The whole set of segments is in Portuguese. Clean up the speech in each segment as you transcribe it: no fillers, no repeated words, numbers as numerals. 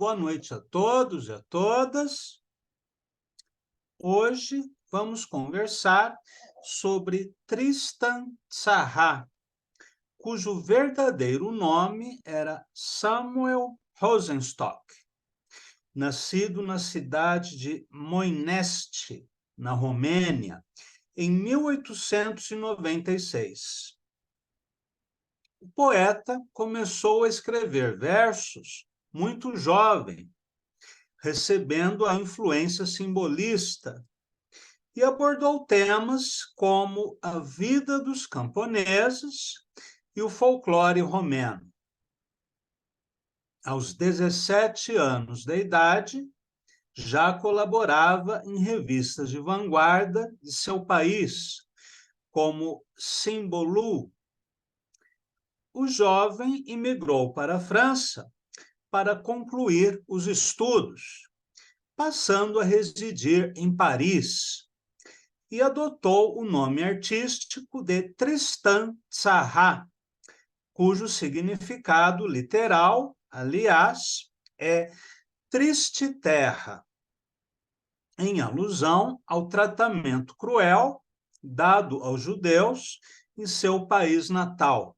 Boa noite a todos e a todas. Hoje vamos conversar sobre Tristan Tzará, cujo verdadeiro nome era Samuel Rosenstock, nascido na cidade de Moinești, na Romênia, em 1896. O poeta começou a escrever versos muito jovem, recebendo a influência simbolista, e abordou temas como a vida dos camponeses e o folclore romeno. Aos 17 anos de idade, já colaborava em revistas de vanguarda de seu país, como Symbolu. O jovem imigrou para a França para concluir os estudos, passando a residir em Paris, e adotou o nome artístico de Tristan Tzará, cujo significado literal, aliás, é triste terra, em alusão ao tratamento cruel dado aos judeus em seu país natal,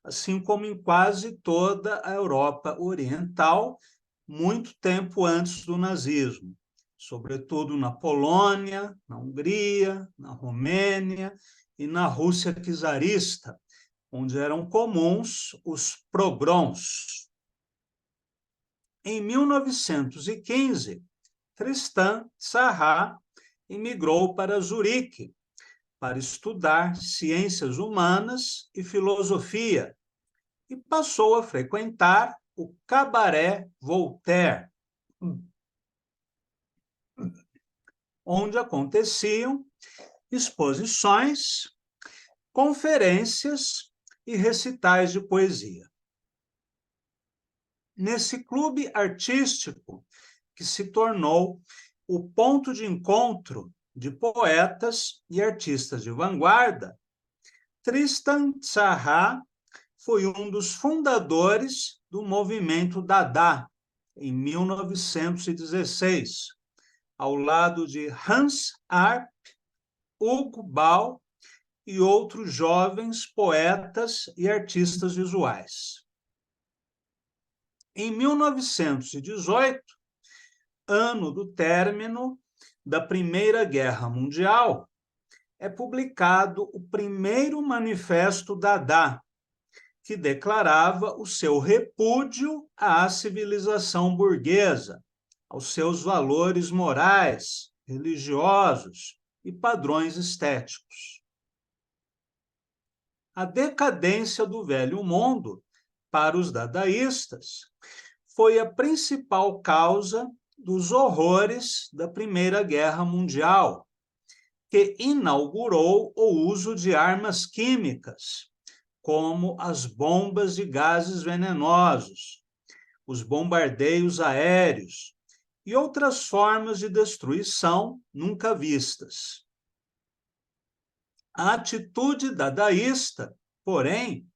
assim como em quase toda a Europa Oriental, muito tempo antes do nazismo, sobretudo na Polônia, na Hungria, na Romênia e na Rússia czarista, onde eram comuns os pogroms. Em 1915, Tristan Tzará emigrou para Zurique para estudar ciências humanas e filosofia e passou a frequentar o Cabaré Voltaire, onde aconteciam exposições, conferências e recitais de poesia. Nesse clube artístico, que se tornou o ponto de encontro de poetas e artistas de vanguarda, Tristan Tzará foi um dos fundadores do movimento Dada, em 1916, ao lado de Hans Arp, Hugo Ball e outros jovens poetas e artistas visuais. Em 1918, ano do término da Primeira Guerra Mundial, é publicado o primeiro manifesto Dada, que declarava o seu repúdio à civilização burguesa, aos seus valores morais, religiosos e padrões estéticos. A decadência do velho mundo, para os dadaístas, foi a principal causa dos horrores da Primeira Guerra Mundial, que inaugurou o uso de armas químicas, como as bombas de gases venenosos, os bombardeios aéreos e outras formas de destruição nunca vistas. A atitude dadaísta, porém,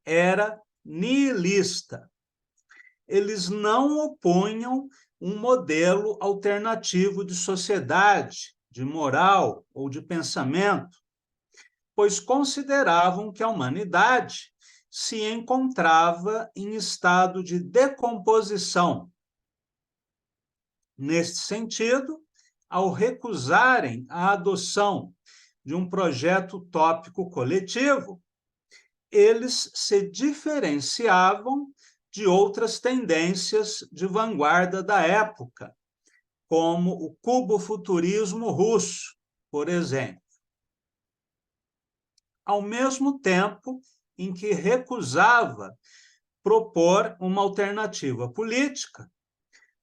era nihilista. Eles não opunham um modelo alternativo de sociedade, de moral ou de pensamento, pois consideravam que a humanidade se encontrava em estado de decomposição. Neste sentido, ao recusarem a adoção de um projeto utópico coletivo, eles se diferenciavam de outras tendências de vanguarda da época, como o cubofuturismo russo, por exemplo. Ao mesmo tempo em que recusava propor uma alternativa política,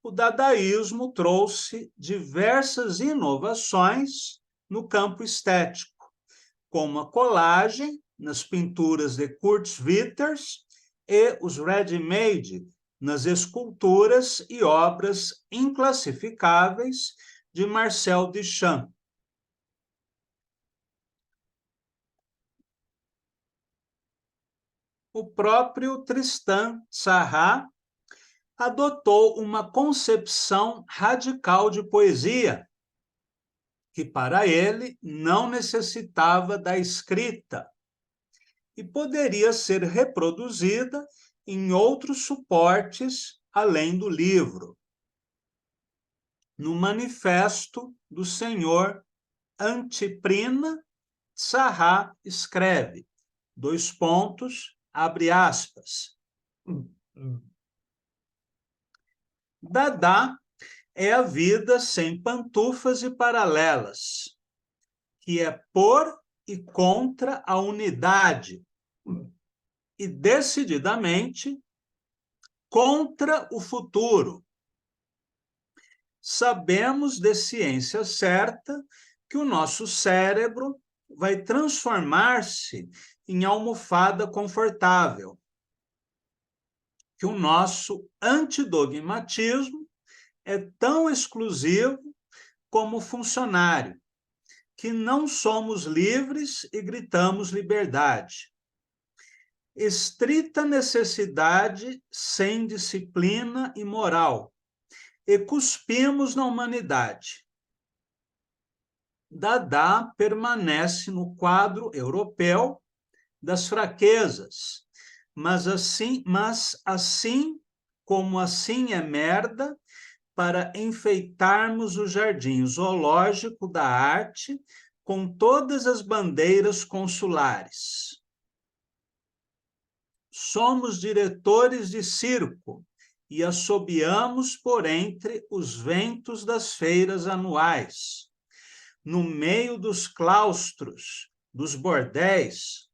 o dadaísmo trouxe diversas inovações no campo estético, como a colagem nas pinturas de Kurt Schwitters e os ready-made nas esculturas e obras inclassificáveis de Marcel Duchamp. O próprio Tristan Tzará adotou uma concepção radical de poesia, que para ele não necessitava da escrita e poderia ser reproduzida em outros suportes além do livro. No Manifesto do Senhor Antiprina, Tzahá escreve, abre aspas, Dada é a vida sem pantufas e paralelas, que é por e contra a unidade, e decididamente contra o futuro. Sabemos de ciência certa que o nosso cérebro vai transformar-se em almofada confortável, que o nosso antidogmatismo é tão exclusivo como funcionário, que não somos livres e gritamos liberdade. Estrita necessidade sem disciplina e moral, e cuspimos na humanidade. Dada permanece no quadro europeu das fraquezas, mas assim como assim é merda, para enfeitarmos o jardim zoológico da arte com todas as bandeiras consulares. Somos diretores de circo e assobiamos por entre os ventos das feiras anuais, no meio dos claustros, dos bordéis,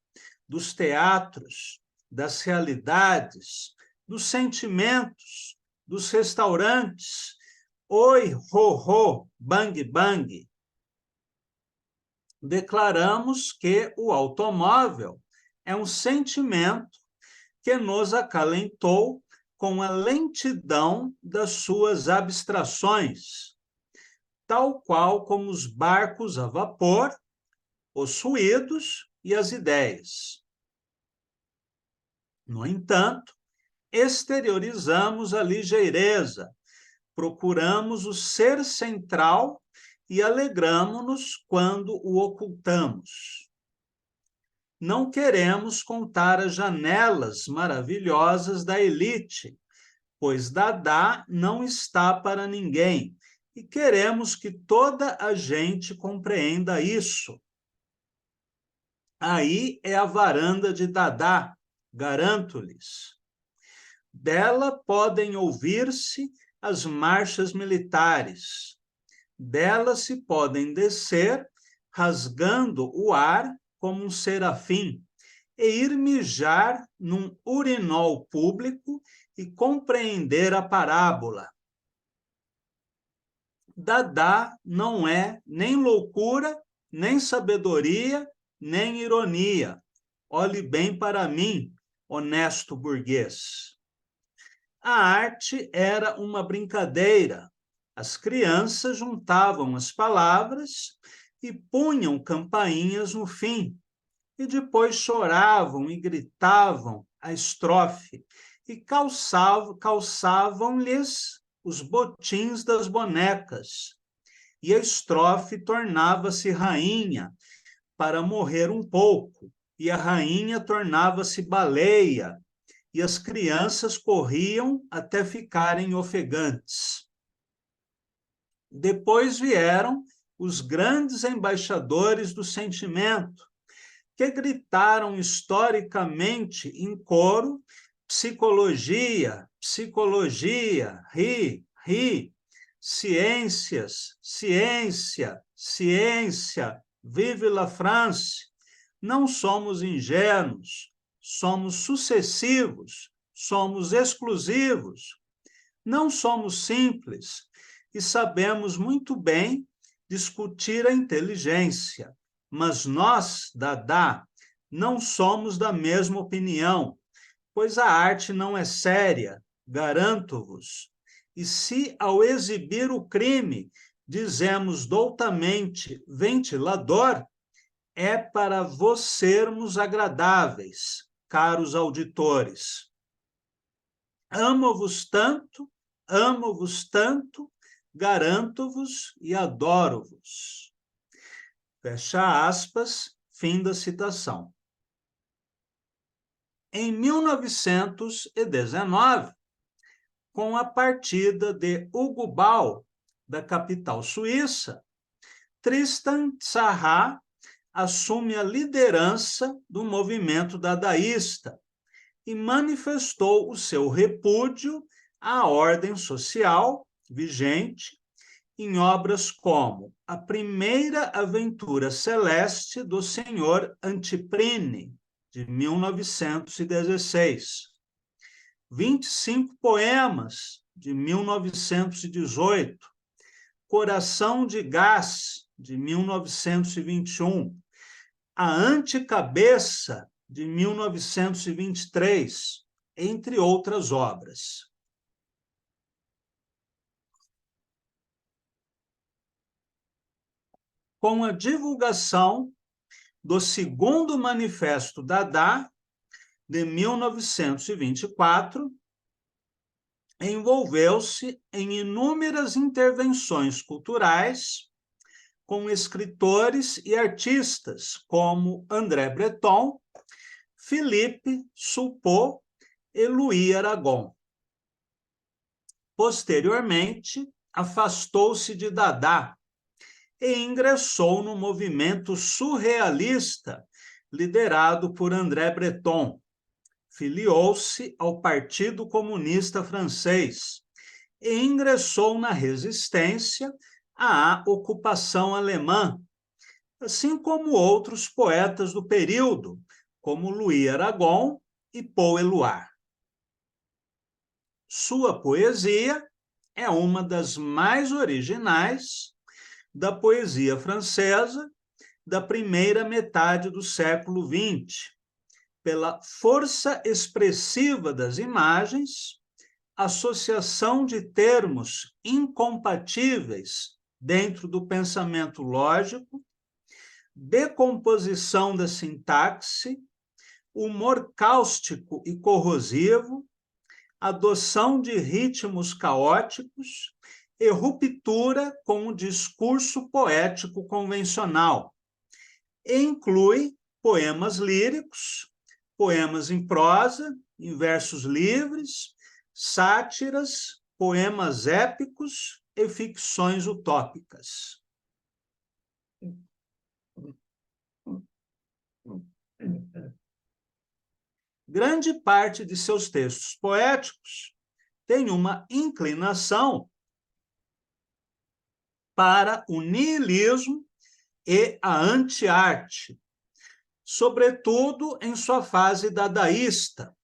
dos teatros, das realidades, dos sentimentos, dos restaurantes. Oi, ho, ho, bang, bang. Declaramos que o automóvel é um sentimento que nos acalentou com a lentidão das suas abstrações, tal qual como os barcos a vapor, os ruídos e as ideias. No entanto, exteriorizamos a ligeireza, procuramos o ser central e alegramo-nos quando o ocultamos. Não queremos contar as janelas maravilhosas da elite, pois Dada não está para ninguém, e queremos que toda a gente compreenda isso. Aí é a varanda de Dada, garanto-lhes. Dela podem ouvir-se as marchas militares. Dela se podem descer, rasgando o ar como um serafim, e ir mijar num urinol público e compreender a parábola. Dada não é nem loucura, nem sabedoria, nem ironia. Olhe bem para mim, honesto burguês. A arte era uma brincadeira. As crianças juntavam as palavras e punham campainhas no fim, e depois choravam e gritavam a estrofe, e calçavam-lhes os botins das bonecas, e a estrofe tornava-se rainha para morrer um pouco, e a rainha tornava-se baleia, e as crianças corriam até ficarem ofegantes. Depois vieram os grandes embaixadores do sentimento, que gritaram historicamente em coro: psicologia, psicologia, ri, ri, ciências, ciência, ciência, vive la France. Não somos ingênuos, somos sucessivos, somos exclusivos, não somos simples e sabemos muito bem discutir a inteligência. Mas nós, Dada, não somos da mesma opinião, pois a arte não é séria, garanto-vos. E se, ao exibir o crime, dizemos doutamente ventilador, é para vos sermos agradáveis, caros auditores. amo-vos tanto, garanto-vos e adoro-vos. Fecha aspas, fim da citação. Em 1919, com a partida de Hugo Ball, da capital suíça, Tristan Tzarrah assume a liderança do movimento dadaísta e manifestou o seu repúdio à ordem social vigente em obras como A Primeira Aventura Celeste do Senhor Antiprine, de 1916, 25 poemas, de 1918, Coração de Gás, de 1921, A Antecabeça, de 1923, entre outras obras. Com a divulgação do segundo Manifesto Dada, de 1924, envolveu-se em inúmeras intervenções culturais com escritores e artistas como André Breton, Philippe Soupault e Louis Aragon. Posteriormente, afastou-se de Dada e ingressou no movimento surrealista liderado por André Breton. Filiou-se ao Partido Comunista Francês e ingressou na resistência à ocupação alemã, assim como outros poetas do período, como Louis Aragon e Paul Éluard. Sua poesia é uma das mais originais da poesia francesa da primeira metade do século XX, pela força expressiva das imagens, associação de termos incompatíveis dentro do pensamento lógico, decomposição da sintaxe, humor cáustico e corrosivo, adoção de ritmos caóticos e ruptura com o discurso poético convencional. E inclui poemas líricos, poemas em prosa, em versos livres, sátiras, poemas épicos e ficções utópicas. Grande parte de seus textos poéticos tem uma inclinação para o niilismo e a anti-arte, sobretudo em sua fase dadaísta.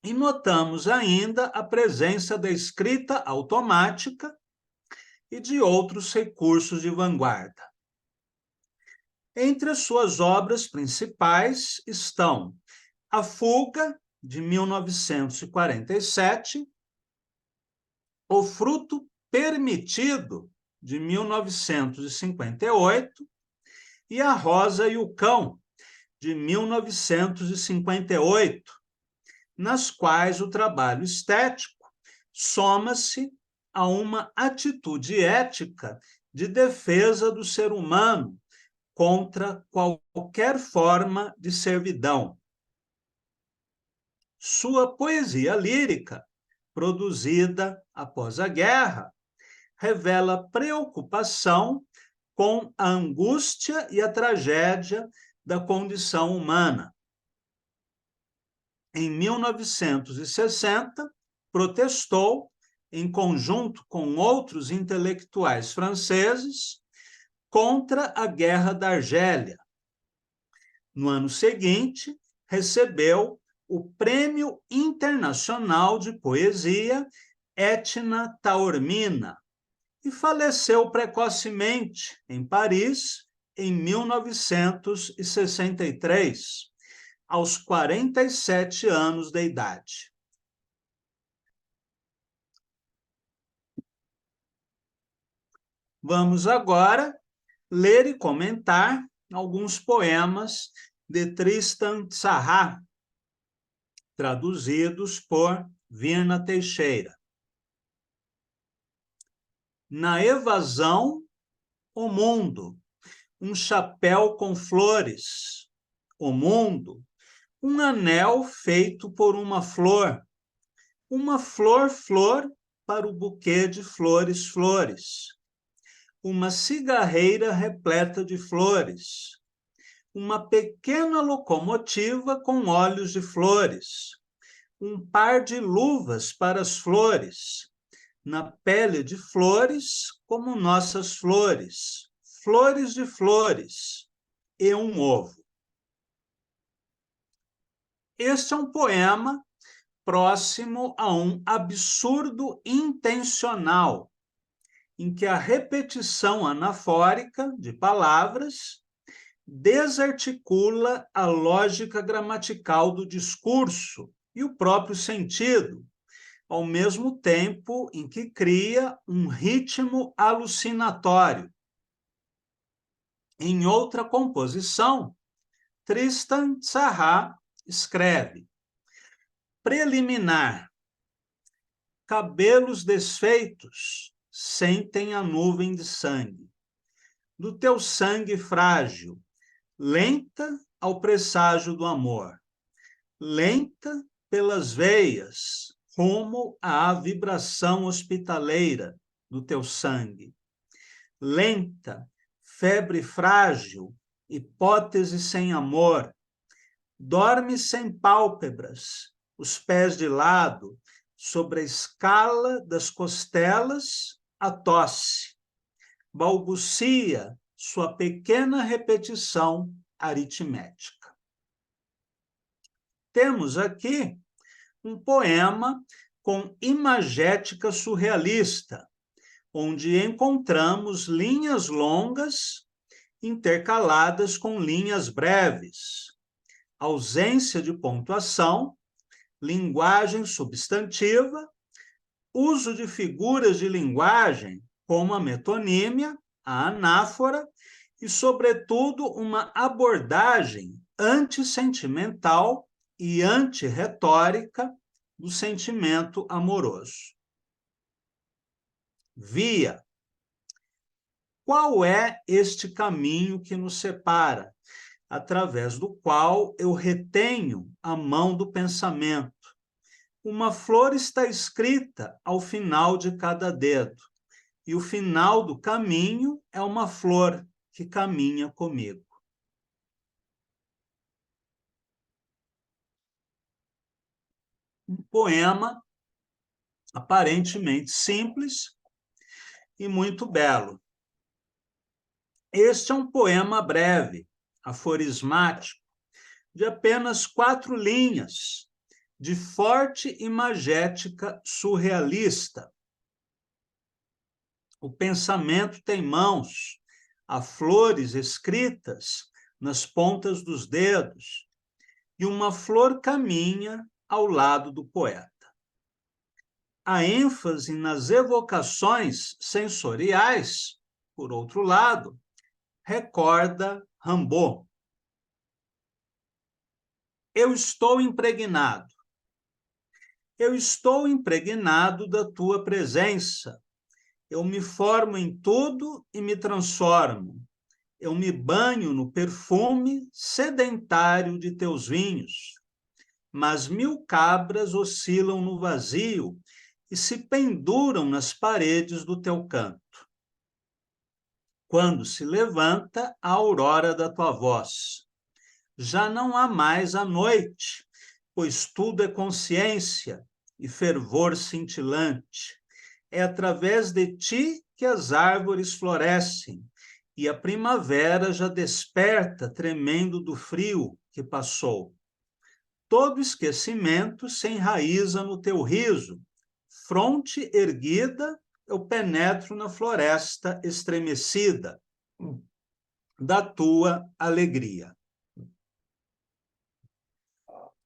E notamos ainda a presença da escrita automática e de outros recursos de vanguarda. Entre as suas obras principais estão A Fuga, de 1947, O Fruto Permitido, de 1958, e A Rosa e o Cão, de 1958, nas quais o trabalho estético soma-se a uma atitude ética de defesa do ser humano contra qualquer forma de servidão. Sua poesia lírica, produzida após a guerra, revela preocupação com a angústia e a tragédia da condição humana. Em 1960, protestou, em conjunto com outros intelectuais franceses, contra a Guerra da Argélia. No ano seguinte, recebeu o Prêmio Internacional de Poesia Etna Taormina e faleceu precocemente em Paris em 1963, aos 47 anos de idade. Vamos agora ler e comentar alguns poemas de Tristan Tzarrah, traduzidos por Virna Teixeira. Na evasão, o mundo, um chapéu com flores. O mundo, um anel feito por uma flor flor para o buquê de flores, flores. Uma cigarreira repleta de flores. Uma pequena locomotiva com olhos de flores. Um par de luvas para as flores. Na pele de flores, como nossas flores. Flores de flores. E um ovo. Este é um poema próximo a um absurdo intencional, em que a repetição anafórica de palavras desarticula a lógica gramatical do discurso e o próprio sentido, ao mesmo tempo em que cria um ritmo alucinatório. Em outra composição, Tristan Tzarrá escreve: preliminar. Cabelos desfeitos sentem a nuvem de sangue. Do teu sangue frágil, lenta ao presságio do amor. Lenta pelas veias, rumo à vibração hospitaleira do teu sangue. Lenta, febre frágil, hipótese sem amor. Dorme sem pálpebras, os pés de lado, sobre a escala das costelas, a tosse. Balbucia sua pequena repetição aritmética. Temos aqui um poema com imagética surrealista, onde encontramos linhas longas intercaladas com linhas breves, ausência de pontuação, linguagem substantiva, uso de figuras de linguagem, como a metonímia, a anáfora, e, sobretudo, uma abordagem antissentimental e antirretórica do sentimento amoroso. Via. Qual é este caminho que nos separa, através do qual eu retenho a mão do pensamento? Uma flor está escrita ao final de cada dedo, e o final do caminho é uma flor que caminha comigo. Um poema aparentemente simples e muito belo. Este é um poema breve, aforismático, de apenas 4 linhas, de forte imagética surrealista. O pensamento tem mãos, há flores escritas nas pontas dos dedos, e uma flor caminha ao lado do poeta. A ênfase nas evocações sensoriais, por outro lado, recorda Rimbaud. Eu estou impregnado. Eu estou impregnado da tua presença. Eu me formo em tudo e me transformo. Eu me banho no perfume sedentário de teus vinhos. Mas 1000 cabras oscilam no vazio e se penduram nas paredes do teu canto. Quando se levanta a aurora da tua voz, já não há mais a noite, pois tudo é consciência e fervor cintilante. É através de ti que as árvores florescem, e a primavera já desperta, tremendo do frio que passou. Todo esquecimento se enraiza no teu riso. Fronte erguida, eu penetro na floresta estremecida da tua alegria.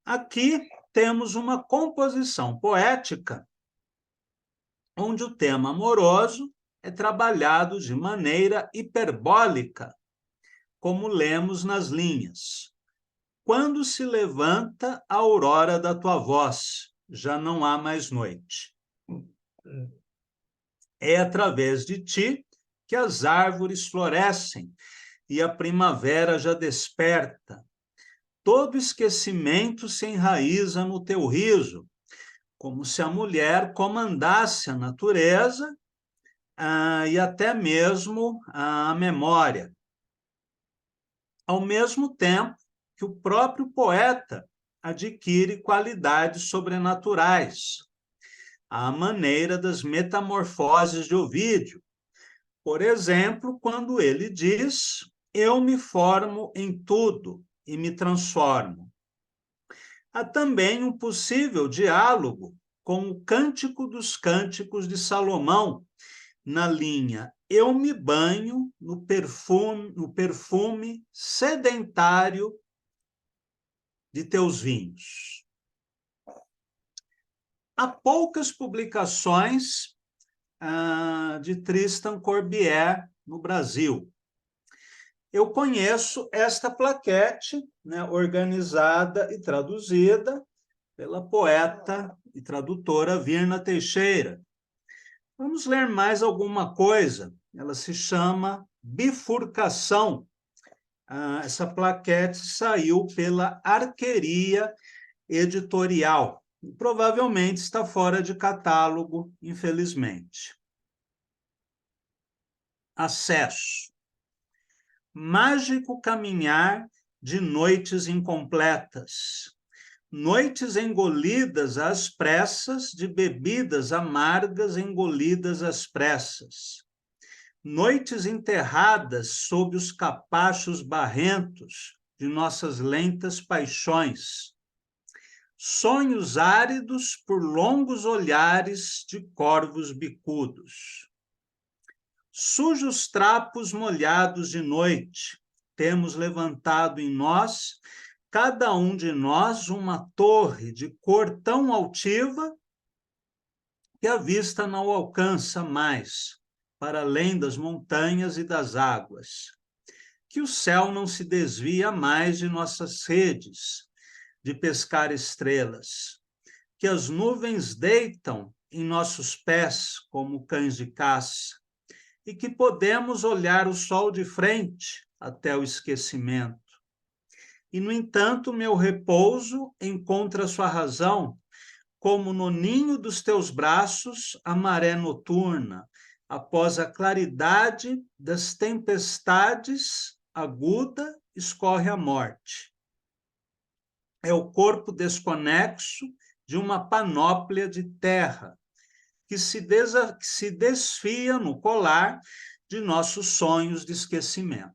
Aqui temos uma composição poética onde o tema amoroso é trabalhado de maneira hiperbólica, como lemos nas linhas. quando se levanta a aurora da tua voz, já não há mais noite. É através de ti que as árvores florescem e a primavera já desperta. Todo esquecimento se enraiza no teu riso, como se a mulher comandasse a natureza e até mesmo a memória. Ao mesmo tempo que o próprio poeta adquire qualidades sobrenaturais, à maneira das metamorfoses de Ovídio. Por exemplo, quando ele diz: eu me formo em tudo e me transformo. Há também um possível diálogo com o Cântico dos Cânticos de Salomão, na linha: eu me banho no perfume sedentário de teus vinhos. Há poucas publicações de Tristan Corbière no Brasil. Eu conheço esta plaquete, né, organizada e traduzida pela poeta e tradutora Virna Teixeira. Vamos ler mais alguma coisa. Ela se chama Bifurcação. Essa plaquete saiu pela Arqueria Editorial. Provavelmente está fora de catálogo, infelizmente. Acesso. Mágico caminhar de noites incompletas. Noites engolidas às pressas de bebidas amargas engolidas às pressas. Noites enterradas sob os capachos barrentos de nossas lentas paixões. Sonhos áridos por longos olhares de corvos bicudos. Sujos trapos molhados de noite, temos levantado em nós, cada um de nós, uma torre de cor tão altiva que a vista não alcança mais, para além das montanhas e das águas. Que o céu não se desvia mais de nossas redes, de pescar estrelas. Que as nuvens deitam em nossos pés como cães de caça, e que podemos olhar o sol de frente até o esquecimento. E, no entanto, meu repouso encontra sua razão, como no ninho dos teus braços a maré noturna, após a claridade das tempestades aguda, escorre a morte. É o corpo desconexo de uma panóplia de terra, que se desfia no colar de nossos sonhos de esquecimento.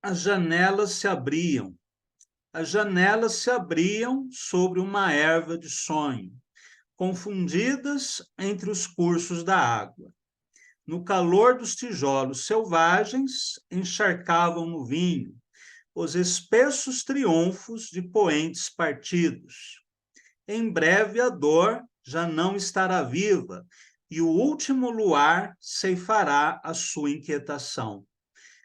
As janelas se abriam. As janelas se abriam sobre uma erva de sonho, confundidas entre os cursos da água. No calor dos tijolos selvagens, encharcavam no vinho os espessos triunfos de poentes partidos. Em breve a dor já não estará viva e o último luar ceifará a sua inquietação.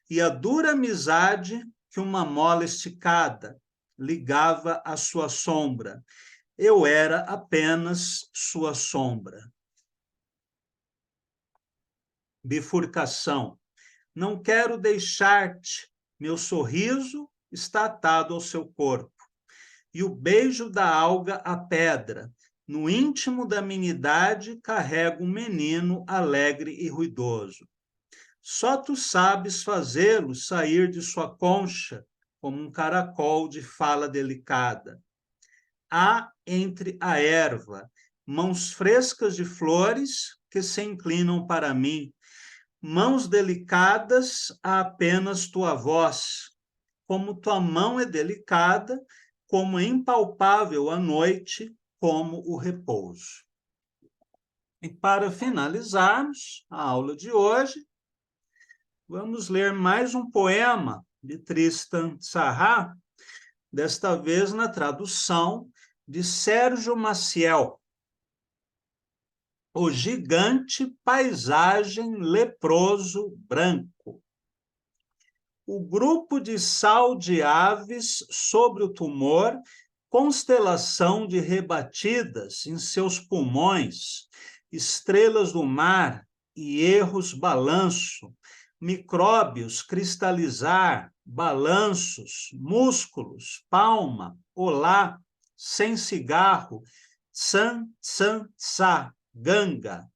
E a dura amizade que uma mola esticada ligava à sua sombra, eu era apenas sua sombra. Bifurcação. Não quero deixar-te, meu sorriso está atado ao seu corpo. E o beijo da alga a pedra, no íntimo da minha idade, carrega um menino alegre e ruidoso. Só tu sabes fazê-lo sair de sua concha, como um caracol de fala delicada. Há entre a erva mãos frescas de flores que se inclinam para mim, mãos delicadas a apenas tua voz, como tua mão é delicada, como é impalpável a noite, como o repouso. E para finalizarmos a aula de hoje, vamos ler mais um poema de Tristan Tzarrá, desta vez na tradução de Sérgio Maciel. o gigante paisagem leproso branco. O grupo de sal de aves sobre o tumor, constelação de rebatidas em seus pulmões, estrelas do mar e erros balanço, micróbios cristalizar, balanços, músculos, palma, olá, sem cigarro, tsan, tsan, tsa, ganga,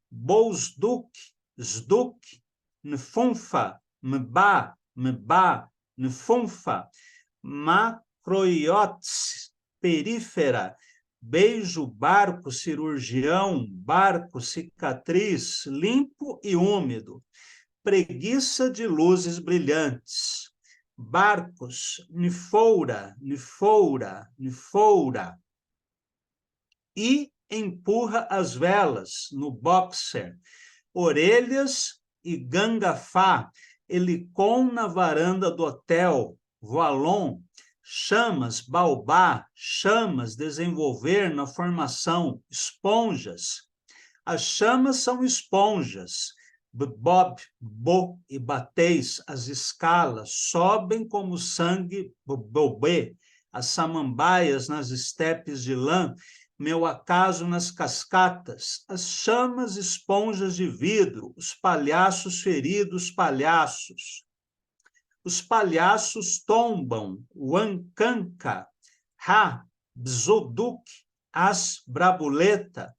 bousduk, zduk, nfunfa, mba, nfunfa, macroiotes, perífera, beijo, barco, cirurgião, barco, cicatriz, limpo e úmido, preguiça de luzes brilhantes, barcos, nifoura, nifoura, nifoura, e empurra as velas no boxer, orelhas e gangafá, helicon na varanda do hotel, voalon, chamas, baobá, chamas desenvolver na formação, esponjas. As chamas são esponjas, bob, bo e bateis, as escalas sobem como sangue bobê, as samambaias nas estepes de lã, meu acaso nas cascatas, as chamas esponjas de vidro, os palhaços feridos palhaços. Os palhaços tombam, Wankanka, Ha, Bzoduk, As Brabuleta,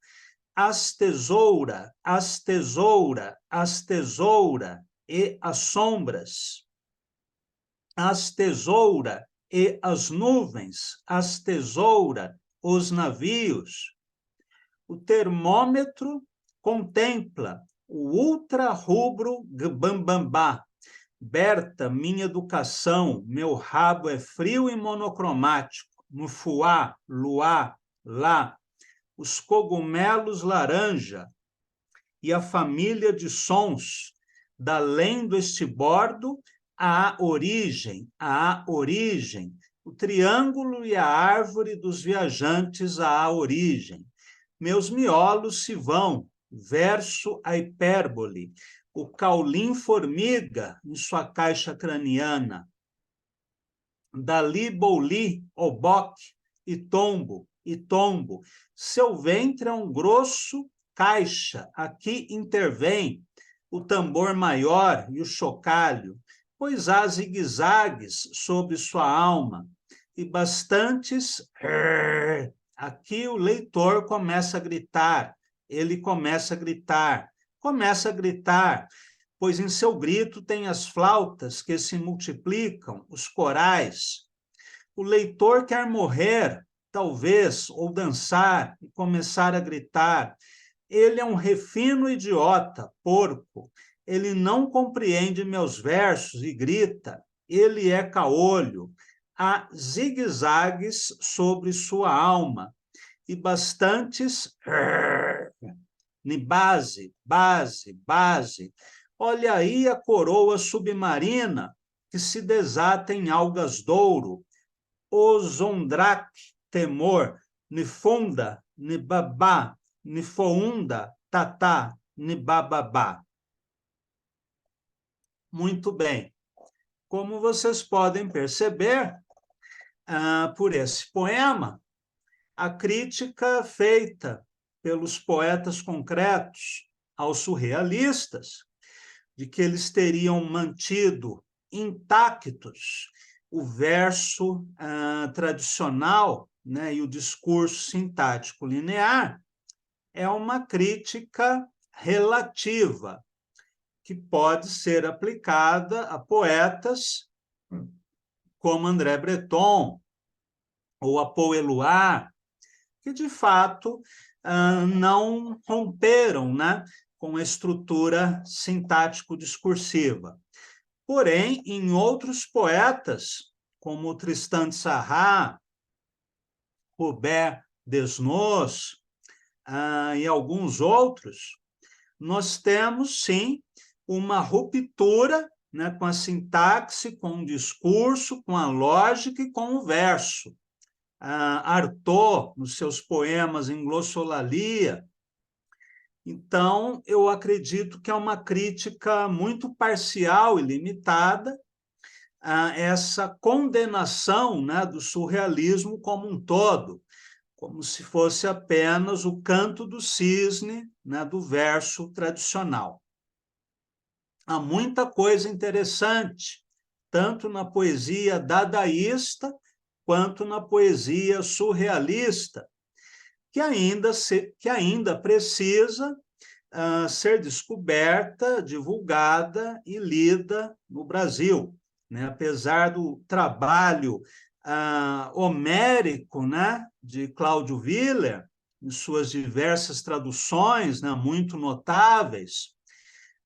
as tesoura, as tesoura, as tesoura e as sombras, as tesoura e as nuvens, as tesoura, os navios. O termômetro contempla o ultra-rubro bambambá. Berta, minha educação, meu rabo é frio e monocromático. Mufuá, luá, lá. Os cogumelos laranja e a família de sons, da além do estibordo à origem, o triângulo e a árvore dos viajantes à origem. Meus miolos se vão, verso a hipérbole, o caulim formiga em sua caixa craniana. Dali, bouli, oboque e tombo, seu ventre é um grosso caixa, aqui intervém o tambor maior e o chocalho, pois há zigue-zagues sobre sua alma, e bastantes... Aqui o leitor começa a gritar, ele começa a gritar, pois em seu grito tem as flautas que se multiplicam, os corais. O leitor quer morrer, talvez, ou dançar e começar a gritar. Ele é um refino idiota, porco. Ele não compreende meus versos e grita. Ele é caolho. Há zigue-zagues sobre sua alma e bastantes... base, base, base. Olha aí a coroa submarina que se desata em algas douro. Ozondrak, temor, nifunda, nibabá, nifounda, tatá, nibababá. Muito bem. Como vocês podem perceber, por esse poema, a crítica feita pelos poetas concretos aos surrealistas, de que eles teriam mantido intactos o verso tradicional, né, e o discurso sintático linear, é uma crítica relativa, que pode ser aplicada a poetas como André Breton ou a Paul Éluard, que, de fato, não romperam, né, com a estrutura sintático-discursiva. Porém, em outros poetas, como Tristan de Sarrat, Robert Desnos, e alguns outros, nós temos, sim, uma ruptura, né, com a sintaxe, com o discurso, com a lógica e com o verso. Artaud, nos seus poemas em glossolalia, Então, eu acredito que é uma crítica muito parcial e limitada a essa condenação, né, do surrealismo como um todo, como se fosse apenas o canto do cisne, né, do verso tradicional. Há muita coisa interessante, tanto na poesia dadaísta quanto na poesia surrealista, que ainda precisa ser descoberta, divulgada e lida no Brasil, né? Apesar do trabalho homérico, né, de Cláudio Willer, em suas diversas traduções, né, muito notáveis,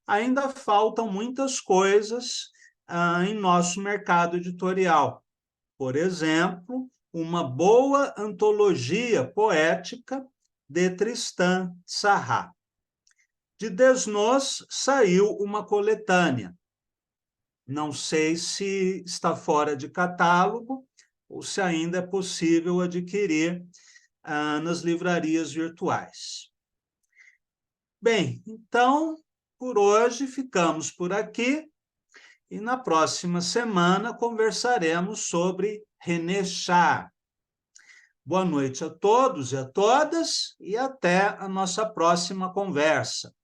ainda faltam muitas coisas em nosso mercado editorial. Por exemplo, uma boa antologia poética de Tristan Tzarrá. De Desnos saiu uma coletânea. Não sei se está fora de catálogo ou se ainda é possível adquirir nas livrarias virtuais. Bem, então, por hoje ficamos por aqui e na próxima semana conversaremos sobre René Char. Boa noite a todos e a todas e até a nossa próxima conversa.